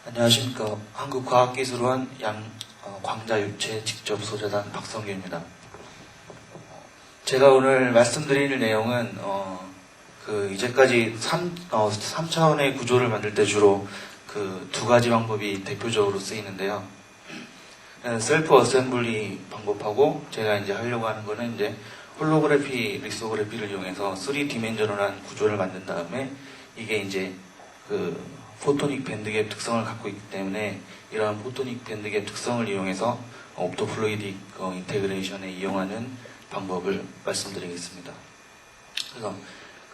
안녕하십니까. 한국과학기술원 광자육체 직접 소재단 박성규입니다. 제가 오늘 말씀드릴 내용은 이제까지 3차원의 구조를 만들 때 주로 그 두 가지 방법이 대표적으로 쓰이는데요. 셀프 어셈블리 방법하고 제가 이제 하려고 하는 거는 이제 홀로그래피, 리소그래피를 이용해서 3디멘저널한 구조를 만든 다음에 이게 이제 그 포토닉 밴드갭 특성을 갖고 있기 때문에 이러한 포토닉 밴드갭 특성을 이용해서 옵토플루이딕 인테그레이션에 이용하는 방법을 말씀드리겠습니다. 그래서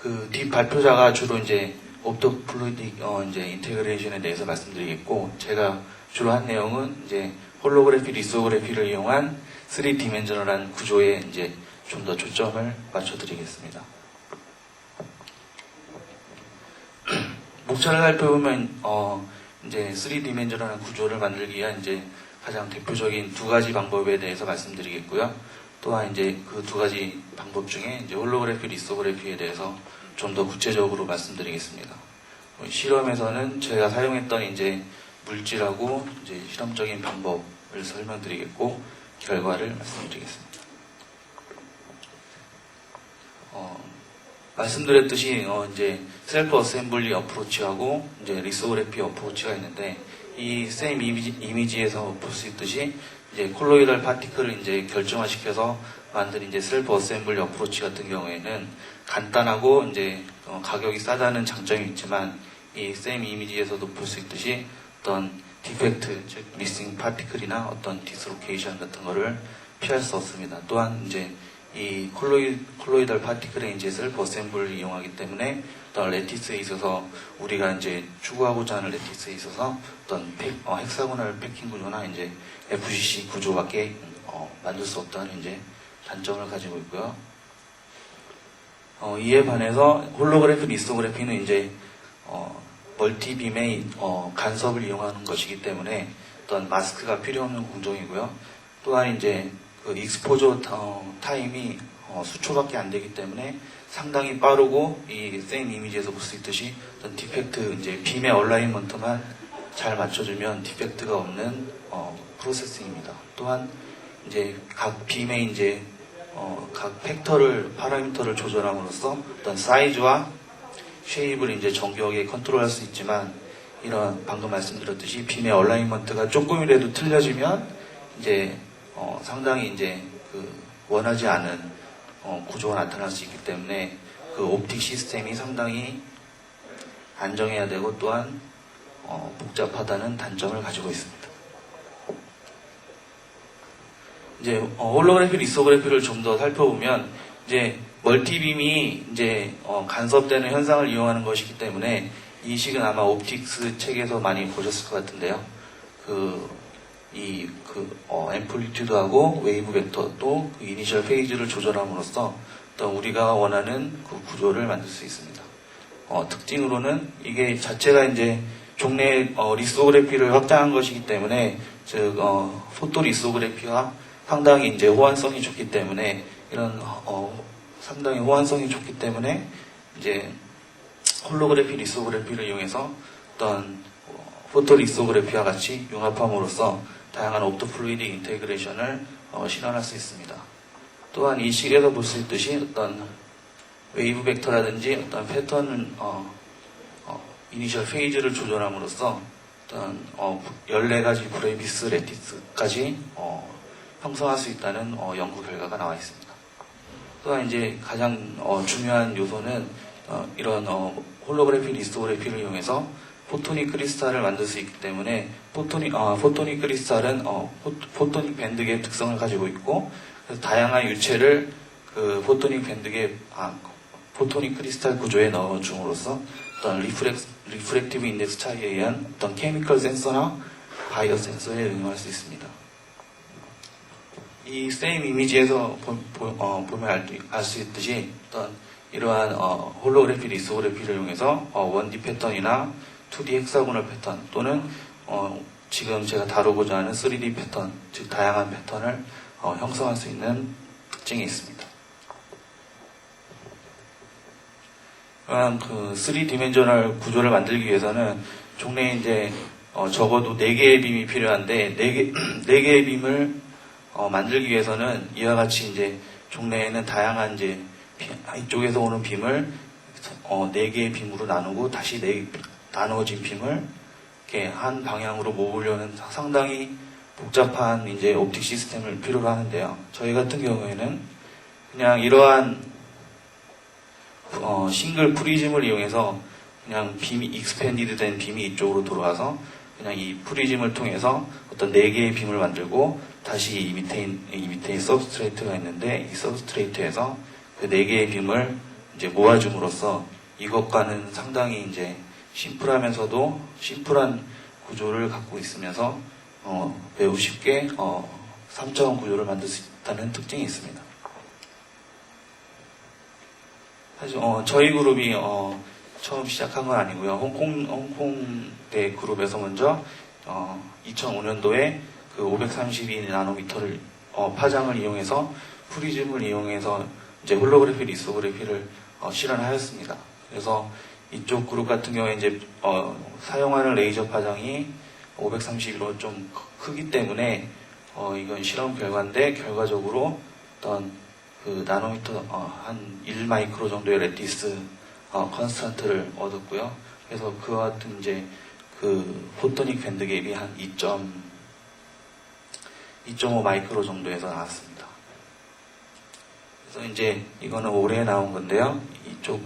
그 뒷 발표자가 주로 이제 옵토플루이딕 이제 인테그레이션에 대해서 말씀드리겠고, 제가 주로 한 내용은 이제 홀로그래피, 리소그래피를 이용한 3디멘저널한 구조에 이제 좀 더 초점을 맞춰드리겠습니다. 목차를 살펴보면 이제 3디멘저널한 구조를 만들기 위한 이제 가장 대표적인 두 가지 방법에 대해서 말씀드리겠고요. 또한 이제 그 두 가지 방법 중에 이제 홀로그래피, 리소그래피에 대해서 좀 더 구체적으로 말씀드리겠습니다. 실험에서는 제가 사용했던 이제 물질하고 이제 실험적인 방법을 설명드리겠고, 결과를 말씀드리겠습니다. 말씀드렸듯이 이제 셀프 어셈블리 어프로치하고 이제 리소그래피 어프로치가 있는데, 이 셈 이미지에서 볼 수 있듯이 이제 콜로이달 파티클을 이제 결정화시켜서 만든 이제 셀프 어셈블리 어프로치 같은 경우에는 간단하고 이제 가격이 싸다는 장점이 있지만, 이 셈 이미지에서도 볼 수 있듯이 어떤 디펙트, 즉 미싱 파티클이나 어떤 디스로케이션 같은 거를 피할 수 없습니다. 또한 이제 이 콜로이달 파티클의 이제 셀프 어셈블을 이용하기 때문에 어떤 레티스에 있어서 우리가 이제 추구하고자 하는 레티스에 있어서 어떤 헥사고널 패킹 구조나 이제 FCC 구조밖에 만들 수 없다는 이제 단점을 가지고 있고요. 이에 반해서 홀로그래피, 리소그래피는 이제 멀티빔의 간섭을 이용하는 것이기 때문에 어떤 마스크가 필요 없는 공정이고요. 또한 이제 그 익스포저 타임이 수초밖에 안 되기 때문에 상당히 빠르고, 이 셈 이미지에서 볼 수 있듯이 어떤 디펙트, 이제 빔의 얼라인먼트만 잘 맞춰주면 디펙트가 없는 프로세싱입니다. 또한 이제 각 빔의 이제 각 파라미터를 조절함으로써 어떤 사이즈와 쉐입을 이제 정교하게 컨트롤할 수 있지만, 이런 방금 말씀드렸듯이 빔의 얼라인먼트가 조금이라도 틀려지면 이제 상당히 이제 그 원하지 않은 구조가 나타날 수 있기 때문에 그 옵틱 시스템이 상당히 안정해야 되고, 또한 복잡하다는 단점을 가지고 있습니다. 이제 홀로그래피, 리소그래피를 좀 더 살펴보면 이제 멀티빔이 이제 간섭되는 현상을 이용하는 것이기 때문에, 이 식은 아마 옵틱스 책에서 많이 보셨을 것 같은데요. 앰플리튜드하고 웨이브 벡터 또 그 이니셜 페이지를 조절함으로써 어떤 우리가 원하는 그 구조를 만들 수 있습니다. 특징으로는 이게 자체가 이제 종래 리소그래피를 확장한 것이기 때문에, 즉 포토 리소그래피와 상당히 이제 호환성이 좋기 때문에, 이런 상당히 호환성이 좋기 때문에 이제 홀로그래피, 리소그래피를 이용해서 어떤 포토 리소그래피와 같이 융합함으로써 다양한 옵토플루이딕 인테그레이션을 실현할 수 있습니다. 또한 이 식에서 볼 수 있듯이 어떤 웨이브 벡터라든지 어떤 패턴 이니셜 페이지를 조절함으로써 어떤 14가지 브레이비스 레티스까지 형성할 수 있다는 연구 결과가 나와 있습니다. 또한 이제 가장 중요한 요소는 이런 홀로그래피, 리소그래피를 이용해서 포토닉 크리스탈을 만들 수 있기 때문에, 포토닉 크리스탈은 포토닉 밴드갭 특성을 가지고 있고, 그래서 다양한 유체를 그 포토닉 크리스탈 구조에 넣어줌으로써 어떤 리프렉티브 인덱스 차이에 의한 어떤 케미컬 센서나 바이오 센서에 응용할 수 있습니다. 이 셈 이미지에서 보면 알 수 있듯이 어떤 이러한 홀로그래피, 리소그래피를 이용해서 1D 패턴이나 2D 헥사고널 패턴 또는 지금 제가 다루고자 하는 3D 패턴, 즉 다양한 패턴을 형성할 수 있는 특징이 있습니다. 그 3디멘저널 구조를 만들기 위해서는 종래 이제 적어도 4개의 빔이 필요한데 4개의 빔을 만들기 위해서는 이와 같이 이제 종래에는 다양한 이제 이쪽에서 오는 빔을 4개의 빔으로 나누고 다시 나누어진 빔을 이렇게 한 방향으로 모으려는 상당히 복잡한 이제 옵틱 시스템을 필요로 하는데요. 저희 같은 경우에는 그냥 이러한 싱글 프리즘을 이용해서 그냥 빔이 익스펜디드 된 빔이 이쪽으로 들어와서 그냥 이 프리즘을 통해서 어떤 4개의 빔을 만들고 다시 이 밑에 서브스트레이트가 있는데 이 서브스트레이트에서 그 4개의 빔을 이제 모아줌으로써 이것과는 상당히 이제 심플하면서도 심플한 구조를 갖고 있으면서 매우 쉽게 3차원 구조를 만들 수 있다는 특징이 있습니다. 사실 저희 그룹이 처음 시작한 건 아니고요. 홍콩대 그룹에서 먼저 2005년도에 그 532나노미터를 파장을 이용해서 프리즘을 이용해서 이제 홀로그래피, 리소그래피를 실현하였습니다. 그래서 이쪽 그룹 같은 경우에 이제 사용하는 레이저 파장이 531로 좀 크기 때문에 이건 실험 결과인데 결과적으로 어떤 그 나노미터 한 1마이크로 정도의 레티스 컨스턴트를 얻었고요. 그래서 그와 같은 이제 그 포토닉 밴드 갭이 한 2.5 마이크로 정도에서 나왔습니다. 그래서 이제 이거는 올해 나온 건데요. 이쪽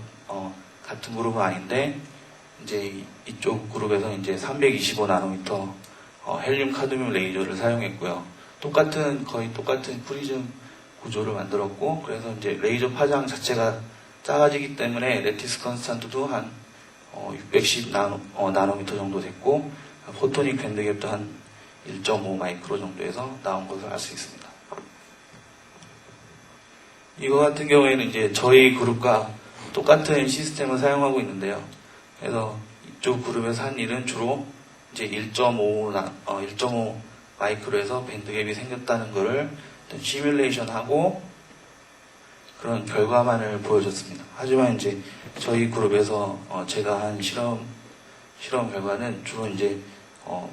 같은 그룹은 아닌데 이제 이쪽 그룹에서 이제 325 나노미터 헬륨 카드뮴 레이저를 사용했고요. 거의 똑같은 프리즘 구조를 만들었고, 그래서 이제 레이저 파장 자체가 작아지기 때문에 레티스 컨스탄트도 한 610 나노미터 정도 됐고, 포토닉 밴드갭도 한 1.5 마이크로 정도에서 나온 것을 알 수 있습니다. 이거 같은 경우에는 이제 저희 그룹과 똑같은 시스템을 사용하고 있는데요. 그래서 이쪽 그룹에서 한 일은 주로 이제 1.5 마이크로에서 밴드갭이 생겼다는 것을 시뮬레이션 하고 그런 결과만을 보여줬습니다. 하지만 이제 저희 그룹에서 제가 한 실험 결과는 주로 이제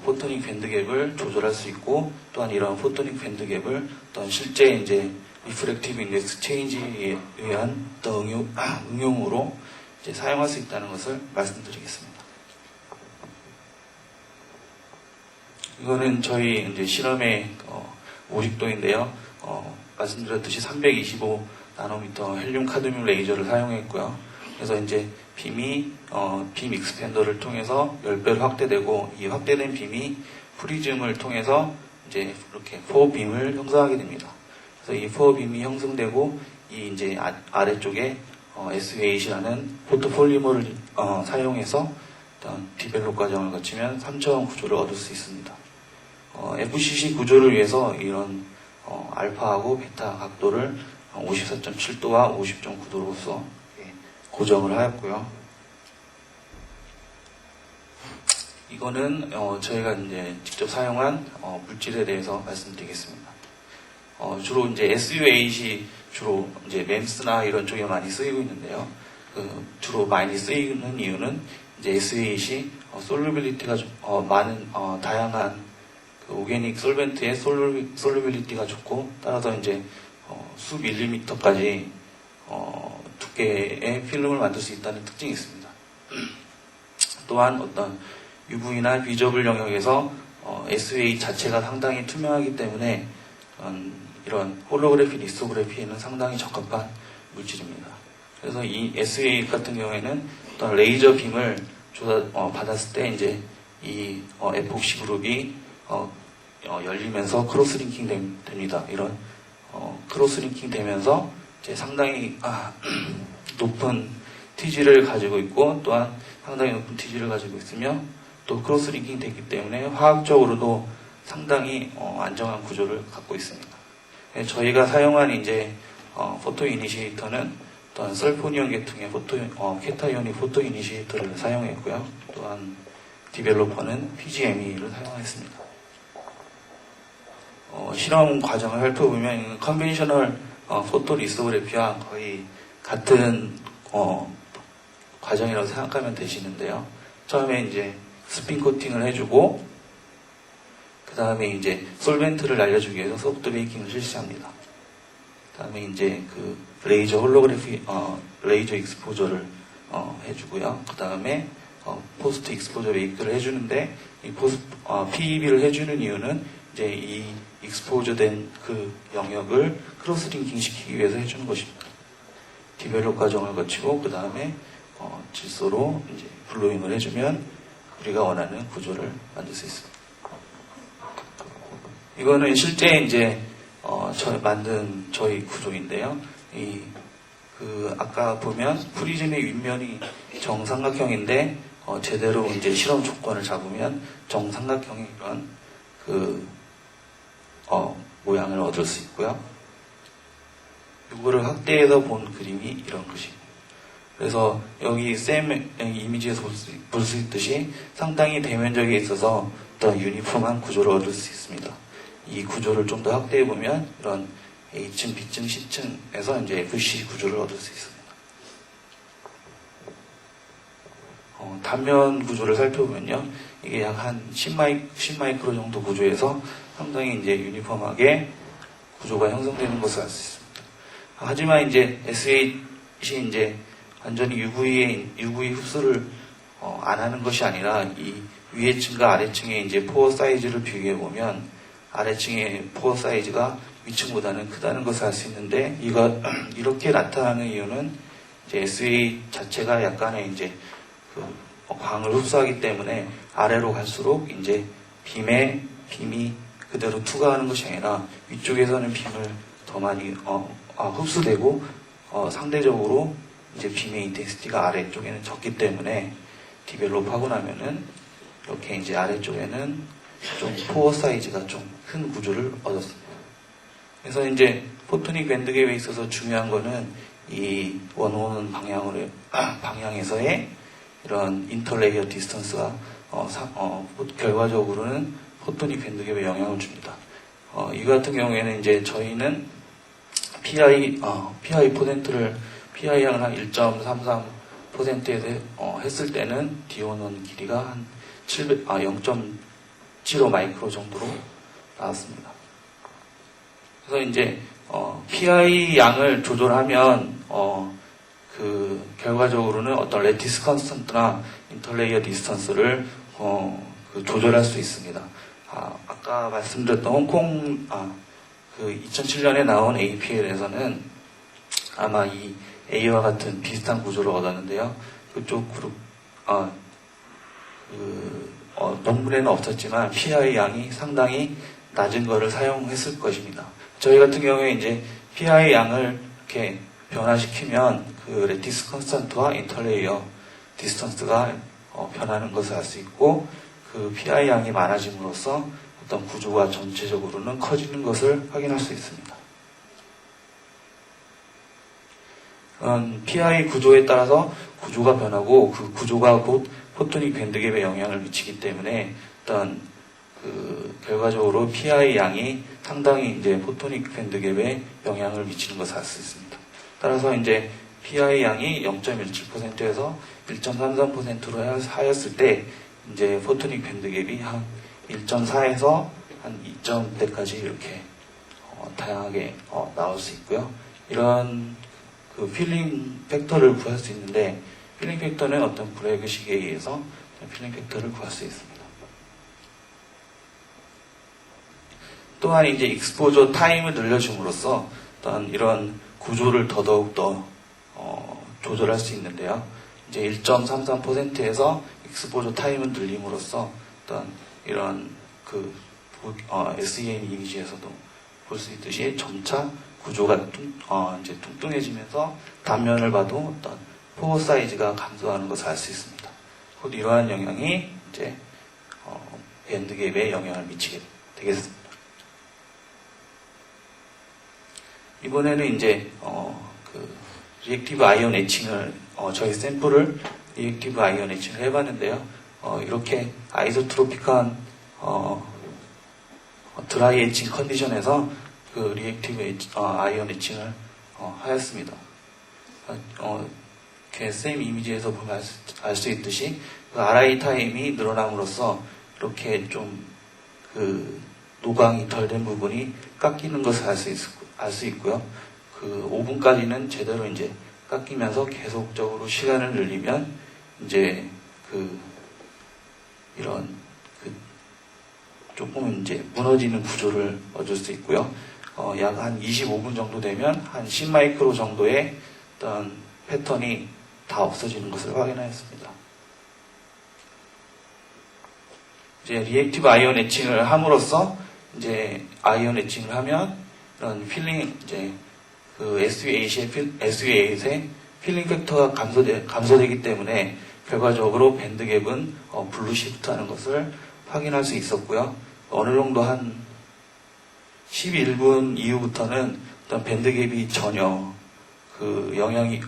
포토닉 밴드갭을 조절할 수 있고, 또한 이런 포토닉 밴드갭을 어떤 실제 이제 리프렉티브 인덱스 체인지에 의한 어떤 응용으로 이제 사용할 수 있다는 것을 말씀드리겠습니다. 이거는 저희 이제 실험의 오직도인데요. 말씀드렸듯이 325 나노미터 헬륨 카드뮴 레이저를 사용했고요. 그래서 이제 빔이 빔 익스펜더를 통해서 10배로 확대되고, 이 확대된 빔이 프리즘을 통해서 이제 이렇게 4빔을 형성하게 됩니다. 그래서 이 4빔이 형성되고, 이 이제 아래쪽에 SU8이라는 포토폴리머를 사용해서 어떤 디벨롭 과정을 거치면 3차원 구조를 얻을 수 있습니다. FCC 구조를 위해서 이런 알파하고 베타 각도를 54.7도와 50.9도로서 고정을 하였고요. 이거는 저희가 이제 직접 사용한 물질에 대해서 말씀드리겠습니다. 주로 이제 SU8이 주로 이제 MEMS나 이런 쪽에 많이 쓰이고 있는데요. 주로 많이 쓰이는 이유는 이제 SU8이 솔루빌리티가 많은 다양한 그 오게닉 솔벤트의 솔루빌리티가 좋고, 따라서 이제 수 밀리미터까지 두께의 필름을 만들 수 있다는 특징이 있습니다. 또한 어떤 UV나 비저블 영역에서 SU8 자체가 상당히 투명하기 때문에 이런 홀로그래피, 리소그래피에는 상당히 적합한 물질입니다. 그래서 이 SU8 같은 경우에는 어떤 레이저 빔을 받았을 때 이제 이 에폭시 그룹이 열리면서 크로스링킹 됩니다. 이런 크로스링킹 되면서 이제 상당히 높은 TG를 가지고 있고, 또한 상당히 높은 TG를 가지고 있으며 또 크로스링킹 되기 때문에 화학적으로도 상당히 안정한 구조를 갖고 있습니다. 저희가 사용한 이제 포토 이니시에이터는 또한 설포니온 계통의 케타이오닉 포토 이니시에이터를 사용했고요. 또한 디벨로퍼는 PGME를 사용했습니다. 실험 과정을 살펴보면 컨벤셔널 포토 리소그래피와 거의 같은 과정이라고 생각하면 되시는데요. 처음에 이제 스핀 코팅을 해주고, 그 다음에 이제 솔벤트를 날려주기 위해서 소프트 베이킹을 실시합니다. 그 다음에 이제 그 레이저 홀로그래피, 레이저 익스포저를 해주고요. 그 다음에 포스트 익스포저 베이크를 해주는데, 이 PEB를 해주는 이유는 이제 이 익스포저 된 그 영역을 크로스 링킹 시키기 위해서 해주는 것입니다. 디벨롭 과정을 거치고, 그 다음에 질소로 이제 블로잉을 해주면 우리가 원하는 구조를 만들 수 있습니다. 이거는 실제 이제 만든 저희 구조인데요. 아까 보면 프리즘의 윗면이 정삼각형인데 제대로 이제 실험 조건을 잡으면 정삼각형의 이런 모양을 얻을 수 있고요. 이거를 확대해서 본 그림이 이런 것입니다. 그래서 여기 쌤 이미지에서 볼 수 있듯이 상당히 대면적에 있어서 어떤 유니폼한 구조를 얻을 수 있습니다. 이 구조를 좀 더 확대해 보면 이런 A층, B층, C층에서 이제 FC 구조를 얻을 수 있습니다. 단면 구조를 살펴보면요, 이게 약 한 10마이크로 정도 구조에서 상당히 이제 유니폼하게 구조가 형성되는 것을 알 수 있습니다. 하지만 이제 SH이 이제 완전히 UV 흡수를 안 하는 것이 아니라 이 위에 층과 아래층의 이제 포어 사이즈를 비교해 보면 아래층의 포어 사이즈가 위층보다는 크다는 것을 알 수 있는데, 이렇게 나타나는 이유는 이제 SH 자체가 약간의 이제 광을 흡수하기 때문에 아래로 갈수록 이제 빔이 그대로 투과하는 것이 아니라 위쪽에서는 빔을 더 많이 흡수되고 상대적으로 이제 빔의 인텐시티가 아래쪽에는 적기 때문에 디벨롭하고 나면은 이렇게 이제 아래쪽에는 좀 포어 사이즈가 좀 큰 구조를 얻었습니다. 그래서 이제 포토닉 밴드갭에 있어서 중요한 거는 이 원오는 방향에서의 이런 인터레이어 디스턴스가 결과적으로는 포토닉 밴드갭에 영향을 줍니다. 이 같은 경우에는 이제 저희는 PI 양을 한 1.33%에 했을 때는 디오는 길이가 한 0.75 마이크로 정도로 나왔습니다. 그래서 이제 PI 양을 조절하면 결과적으로는 어떤 레티스 컨스턴트나 인터레이어 디스턴스를 조절할 수 있습니다. 아까 말씀드렸던 홍콩 2007년에 나온 APL에서는 아마 이 A와 같은 비슷한 구조를 얻었는데요. 그쪽 그룹 논문에는 없었지만 PI 양이 상당히 낮은 거를 사용했을 것입니다. 저희 같은 경우에 이제 PI 양을 이렇게 변화시키면 그 레티스 컨스턴트와 인터레이어 디스턴스가 변하는 것을 알 수 있고, 그 PI 양이 많아짐으로써 어떤 구조가 전체적으로는 커지는 것을 확인할 수 있습니다. PI 구조에 따라서 구조가 변하고 그 구조가 곧 포토닉 밴드갭에 영향을 미치기 때문에 어떤 결과적으로 PI 양이 상당히 이제 포토닉 밴드갭에 영향을 미치는 것을 알 수 있습니다. 따라서 이제 PI 양이 0.17%에서 1.33%로 하였을 때 이제 포토닉 밴드갭이 한 1.4에서 한 2점대까지 이렇게 다양하게 나올 수 있고요. 이런 그 필링 팩터를 구할 수 있는데, 필링 팩터는 어떤 브래그식에 의해서 필링 팩터를 구할 수 있습니다. 또한 이제 익스포저 타임을 늘려줌으로써 어떤 이런 구조를 더더욱 조절할 수 있는데요. 이제 1.33%에서 익스포저 타임을 늘림으로써 어떤 이런 SEM 이미지에서도 볼 수 있듯이 점차 구조가 이제 뚱뚱해지면서 단면을 봐도 어떤 포어 사이즈가 감소하는 것을 알 수 있습니다. 곧 이러한 영향이 이제 밴드갭에 영향을 미치게 되겠습니다. 이번에는 이제 리액티브 아이온 애칭을 저희 샘플을 리액티브 아이온 애칭을 해봤는데요. 이렇게 아이소트로픽한 드라이 애칭 컨디션에서 그 리액티브 아이온 애칭을 하였습니다. 이렇게 쌤 이미지에서 보면 알 수 있듯이 그 RI 타임이 늘어남으로써 이렇게 좀 그 노광이 덜 된 부분이 깎이는 것을 알 수 있고요. 그 5분까지는 제대로 이제 깎이면서 계속적으로 시간을 늘리면 이제 그 이런 그 조금 이제 무너지는 구조를 얻을 수 있고요. 약 한 25분 정도 되면 한 10마이크로 정도의 어떤 패턴이 다 없어지는 것을 확인하였습니다. 이제 리액티브 아이언 애칭을 함으로써 이제 아이언 애칭을 하면 이런 필링 이제 그 SU8의 필링 팩터가 감소되기 때문에 결과적으로 밴드갭은 블루 시프트하는 것을 확인할 수 있었고요. 어느 정도 한 11분 이후부터는 어떤 밴드갭이 전혀 그 영향이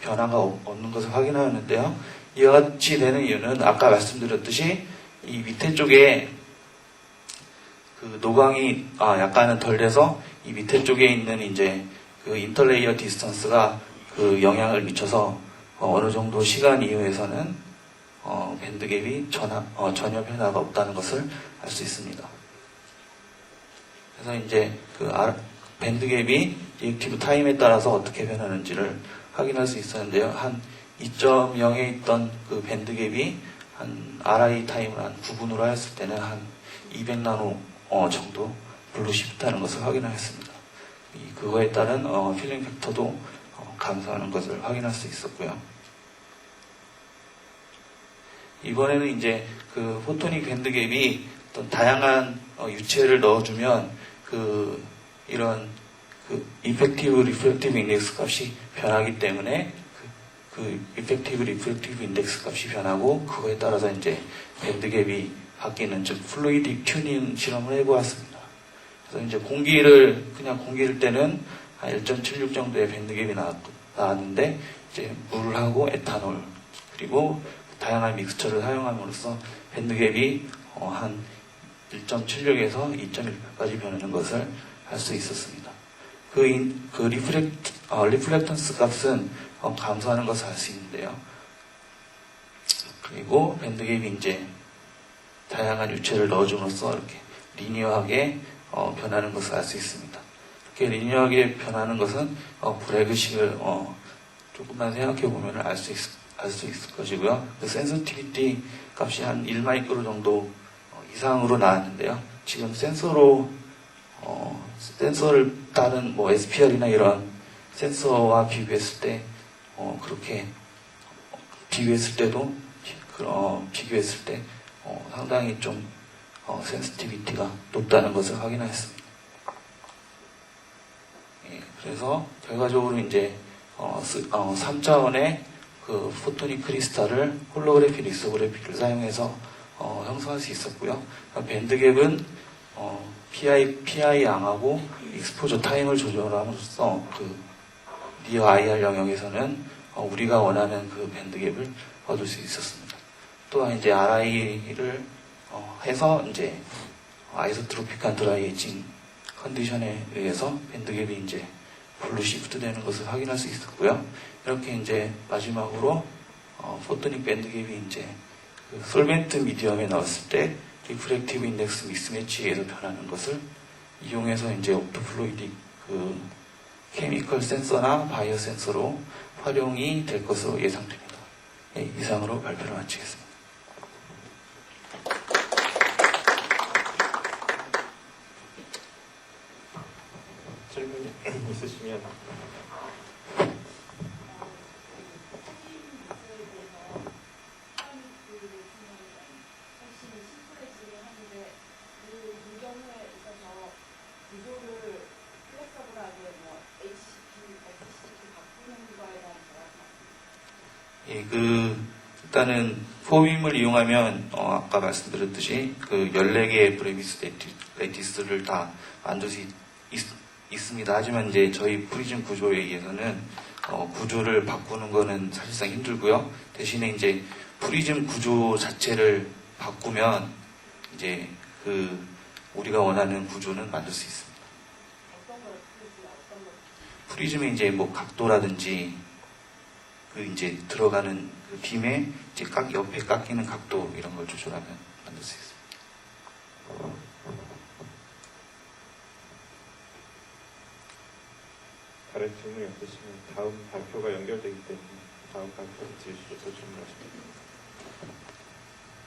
변화가 없는 것을 확인하였는데요. 이와 같이 되는 이유는 아까 말씀드렸듯이 이 밑에 쪽에 그 노광이 약간은 덜 돼서 이 밑에 쪽에 있는 이제 그 인터레이어 디스턴스가 그 영향을 미쳐서 어느 정도 시간 이후에서는 밴드갭이 전혀 변화가 없다는 것을 알 수 있습니다. 그래서 이제 그 밴드갭이 리액티브 타임에 따라서 어떻게 변하는지를 확인할 수 있었는데요. 한 2.0에 있던 그 밴드갭이 한 RI 타임을 한 9분으로 하였을 때는 한 200나노 정도 블루 시프트하는 것을 확인하였습니다. 그거에 따른 필링 팩터도 감소하는 것을 확인할 수 있었고요. 이번에는 이제 그 포토닉 밴드갭이 어떤 다양한 유체를 넣어주면 그 이런 그 이펙티브 리플렉티브 인덱스 값이 변하기 때문에 그 이펙티브 리플렉티브 인덱스 값이 변하고 그거에 따라서 이제 밴드갭이 바뀌는 즉 플루이딕 튜닝 실험을 해보았습니다. 그래서 이제 그냥 공기를 때는 한 1.76 정도의 밴드갭이 나왔는데 이제 물하고 에탄올 그리고 다양한 믹스처를 사용함으로써 밴드갭이 한 1.76에서 2.18까지 변하는 것을 알 수 있었습니다. 리플렉턴스 값은 감소하는 것을 알 수 있는데요. 그리고 밴드갭이 이제 다양한 유체를 넣어줌으로써 이렇게 리니어하게 변하는 것을 알 수 있습니다. 이렇게 리니어하게 변하는 것은 브래그식을 조금만 생각해 보면 알 수 있을 것이고요. 그 센서티비티 값이 한 1마이크로 정도 이상으로 나왔는데요. 지금 센서를 따른 뭐 SPR이나 이런 센서와 비교했을 때 그렇게 비교했을 때 상당히 좀 센시티비티가 높다는 것을 확인하였습니다. 예, 그래서 결과적으로 이제 3차원의 그 포토닉 크리스탈을 홀로그래피 리소그래피를 사용해서 형성할 수 있었고요. 밴드갭은 PI 양하고 익스포저 타임을 조절함으로써 그 니어 IR 영역에서는 우리가 원하는 그 밴드갭을 얻을 수 있었습니다. 또한 이제 RI를 해서 이제 아이소트로픽한 드라이에이징 컨디션에 의해서 밴드갭이 이제 블루 시프트 되는 것을 확인할 수 있었고요. 이렇게 이제 마지막으로 포토닉 밴드갭이 이제 그 솔벤트 미디엄에 넣었을 때 리프렉티브 인덱스 미스매치에서 변하는 것을 이용해서 이제 옵토플루이딕 그 케미컬 센서나 바이오 센서로 활용이 될 것으로 예상됩니다. 네, 이상으로 발표를 마치겠습니다. 질문 있으시면. 예, 일단은 포빔을 이용하면 아까 말씀드렸듯이 그 14개의 브레비스 레티스를 다 만들 수 있습니다. 하지만 이제 저희 프리즘 구조에 의해서는 구조를 바꾸는 거는 사실상 힘들고요. 대신에 이제 프리즘 구조 자체를 바꾸면 이제 그 우리가 원하는 구조는 만들 수 있습니다. 프리즘의 이제 뭐 각도라든지 그 이제 들어가는 그 빔에 이제 옆에 깎이는 각도 이런 걸 조절하면 만들 수 있습니다. 다른 질문이 없으시면 다음 발표가 연결되기 때문에 다음 발표를 들으시죠. 질문하십니다.